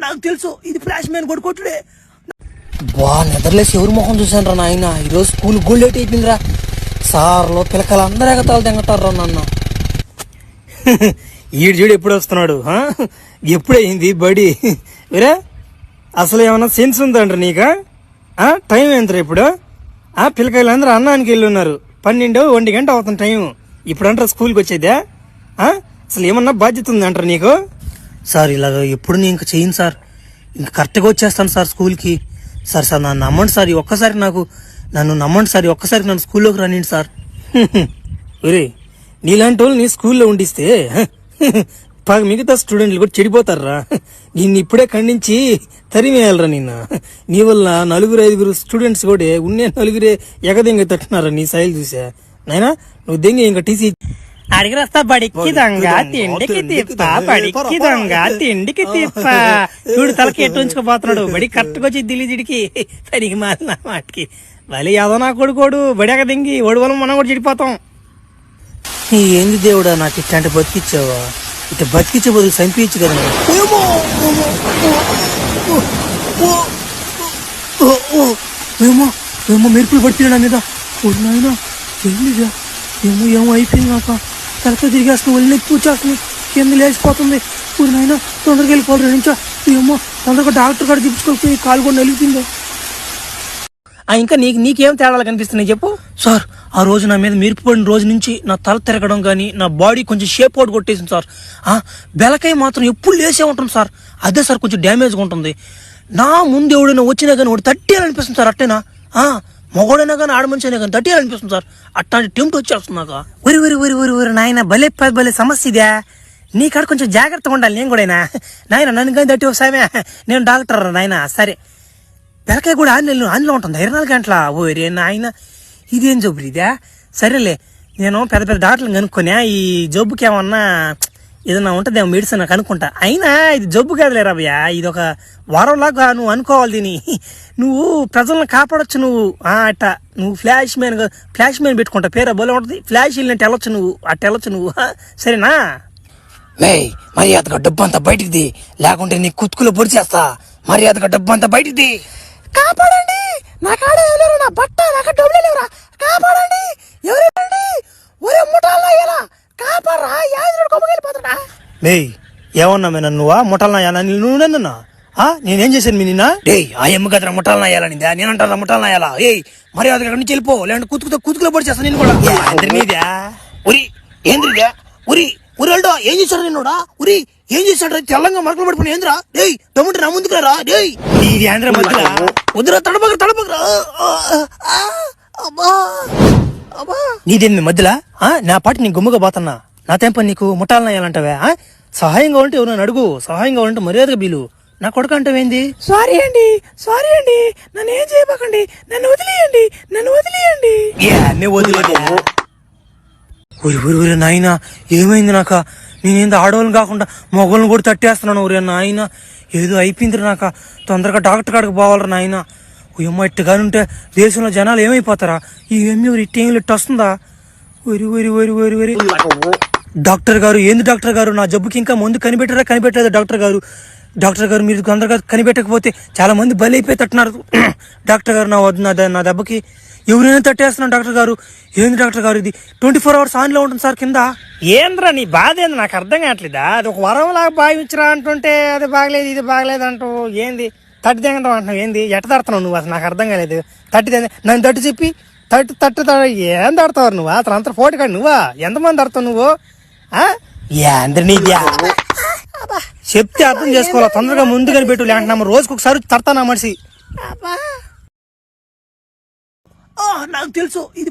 నాకు తెలుసు ఇది ఫ్లాష్ మ్యాన్ కొట్టుడే. బా నిద్రలేసి ఎవరి మొహం చూసాను రా నాయన. ఈరోజు స్కూల్ గోల్ లేట్ అయిపోయిందిరా. సార్లో పిల్లకాయలు అందరూ ఎగతాలు తెంగతారు నాన్న. ఈడు చూడు ఎప్పుడు వస్తున్నాడు, ఎప్పుడైంది బడి వేరే? అసలు ఏమన్నా సెన్స్ ఉందంటారు నీకా? టైం ఏంటరా ఇప్పుడు? పిల్లకాయలు అందరూ అన్నానికి వెళ్ళి ఉన్నారు. 12-1 గంట అవుతుంది టైం. ఇప్పుడు అంటారా స్కూల్కి వచ్చేదే? అసలు ఏమన్నా బాధ్యత ఉందంటారు నీకు? సార్ ఇలాగ ఎప్పుడు నేను ఇంకా చేయను సార్. ఇంకా కరెక్ట్గా వచ్చేస్తాను సార్ స్కూల్కి. సార్ నన్ను నమ్మండి సార్. ఒక్కసారి నన్ను స్కూల్లోకి రానియండి సార్. ఒరే నీలాంటి వాళ్ళు నీ స్కూల్లో ఉండిస్తే మిగతా స్టూడెంట్లు కూడా చెడిపోతారా. నిన్ను ఇప్పుడే ఖండించి తరిమేయాలరా. నీ వల్ల 4-5 స్టూడెంట్స్ కూడా ఉన్నే 4 ఎగదెంగ తట్టున్నారా నీ శైలి చూసా. నైనా నువ్వు దెంగ ఇంకా టీసీ అడిగి రస్తా బడికి దొంగ తిండికి తిప్ప, బడికి దొంగ తిండికి తిప్ప. చూడు తలకి ఎట్టు ఉంచుకోపోతున్నాడు. బడి కరెక్ట్గా వచ్చి దిల్లిజిడికి పడికి మాలిన వాటికి మళ్ళీ ఏదో నా కొడుకోడు బడియాక దింగి ఓడి వల్ల మనం కూడా చెడిపోతాం. ఏంది దేవుడా నాకు ఇట్లాంటి బతికిచ్చావా? ఇట్లా బతికిచ్చే బదులు చంపించు కదా. ఏమో మెరుపులు పడుతున్నాడు నా మీద. నాయన ఏందిగా? ఏమో అయిపోయింది. నాకు తలతో తిరిగేస్తుంది, ఒళ్ళు నొప్పి వచ్చేస్తుంది, కింద లేచిపోతుంది. నాయన తొందరగా వెళ్ళిపోవాలి నుంచో. ఏమో తొందరగా డాక్టర్ కాడ చూపించుకోకపోయి కాలు కూడా నలిగింది. ఇంకా నీకేం తేడాలు కనిపిస్తున్నాయి చెప్పు. సార్ ఆ రోజు నా మీద మెరుపు పడిన రోజు నుంచి నా తల తిరగడం కానీ, నా బాడీ కొంచెం షేప్ అవుట్ కొట్టేసింది సార్. బెలకాయ మాత్రం ఎప్పుడు లేసే ఉంటుంది సార్. అదే సార్ కొంచెం డ్యామేజ్గా ఉంటుంది. నా ముందు ఎవడైనా వచ్చినా కానీ వాడు తట్టేయాలనిపిస్తుంది సార్. అట్టేనా మొగోడైనా కానీ ఆడమనిషి అయినా కానీ తట్టేయాలనిపిస్తుంది సార్. అట్లాంటి టెంప్ట్ వచ్చేస్తుంది నాకు. ఊరి నాయన భలే సమస్య ఇదే. నీ కాడ కొంచెం జాగ్రత్తగా ఉండాలి. నేను కూడా నాయన నన్ను కానీ తట్టి ఒకసారి నేను డాక్టర్ నాయన. సరే బెలకాయ కూడా ఆన్లో ఉంటుంది 24 గంటల. ఓరే నాయన ఇదేం జబ్బు ఇదే? సరేలే నేను పెద్ద డాక్టర్లు కనుక్కొని ఈ జబ్బుకి ఏమన్నా ఏదన్నా ఉంటుందేమో మెడిసిన్ కనుక్కుంటా. అయినా ఇది జబ్బు కాదులే రాబయ్య, ఇది ఒక వారంలాగా నువ్వు అనుకోవాలి. దీన్ని నువ్వు ప్రజలను కాపాడొచ్చు. నువ్వు అట్ట నువ్వు ఫ్లాష్ మ్యాన్ పెట్టుకుంటా. పేరు బోలే ఉంటుంది. ఫ్లాష్ వెళ్ళినట్టు వెళ్ళొచ్చు నువ్వు. వెళ్ళొచ్చు నువ్వు. సరేనా? మర్యాదగా డబ్బు అంతా బయటికి, లేకుంటే నీ కుతుకులో పొడిచేస్తా. మర్యాదగా డబ్బు అంతా బయటికి. కాపాడండి, నా కాడ ఎవరు? నా బట్ట నాకు డబ్బులు లేవురా, కాపాడండి. ఎవరండి? ఒరే ముఠాలనా ఎలా కాపాడరా? కొమ్మకెళ్ళిపోతాడా? ఏమన్నా నువ్వా ముఠాలనా? నువ్వునన్నా నేనేం చేశాను మీ నిన్న? ఆ ఎమ్మ కదరా ముఠాలనా అయ్యాలనిందా? నేనంటారా ముఠాలనా అయ్యాలా? మర్యాదగా అక్కడి నుంచి వెళ్ళిపో, లేదంటే కుతుకులో పొడిచేస్తా నేను కూడా. ఉరి ఏంద్రిదా? ఉరిల్డో ఏం చేశాడు నిన్నోడా? ఏం చేశాడు? తెల్లంగా మరకలు పడిపోయి ఏంద్రా? దమ్ముంటే నా ముందుకు రా. ఇది ఆంధ్ర మధ్య వద్దురా, తడపకరా. నీదేంది మధ్యలా? నా పాటి నీ గుమ్మగా పోతున్నా. నా తెంప నీకు ముఠాలన అయ్యాలంటావే? సహాయం కావాలంటే ఎవరైనా అడుగు, సహాయం కావాలంటే మర్యాదగా బీలు. నా కొడుకు అంటావేంది? సారీ అండి నన్ను ఏం చేయబాకండి, నన్ను వదిలేయండి. ఊరి నాయన ఏమైంది నాక? నేనేందో ఆడవాళ్ళని కాకుండా మొగోళ్ళని కూడా తట్టేస్తున్నాను. ఊరే నాయన ఏదో అయిపోయింది నాక. తొందరగా డాక్టర్ కాడికి పోవాలరా నాయన. ఏమో ఇట్టుగానుంటే దేశంలో జనాలు ఏమైపోతారా? ఈ ఏమి ఇట్టు వస్తుందా? ఊరి డాక్టర్ గారు ఏంది డాక్టర్ గారు? నా జబ్బుకి ఇంకా ముందు కనిపెట్టలేదు డాక్టర్ గారు. మీరు తొందరగా కనిపెట్టకపోతే చాలా మంది బలి అయిపోయి తట్టున్నారు. డాక్టర్ గారు నా దెబ్బకి ఎవరైనా తట్టేస్తున్నాను డాక్టర్ గారు. ఏంది డాక్టర్ గారు ఇది 24 hours ఆన్లో ఉంటుంది సార్ కింద. ఏంద్రా నీ బాధ ఏంది? నాకు అర్థం కావట్లేదా? అది ఒక వరంలాగా భావించరా అంటుంటే అది బాగలేదు ఇది బాగలేదు అంటూ ఏంది తట్టి తెగడం అంటున్నావు? ఏంది ఎట్ట తడుతున్నావు నువ్వు? అసలు నాకు అర్థం కాలేదు. నన్ను తట్టు చెప్పి తట్టు ఏం తడతావు నువ్వు? అసలు అంత ఫోటో కాదు నువ్వా? ఎంతమంది తడతావు నువ్వు? చెప్తే అర్థం చేసుకోవాలా. తొందరగా ముందుగానే పెట్టు, లేకుంటే రోజుకి ఒకసారి తడతానా మనిషి. నాకు తెలుసు ఇది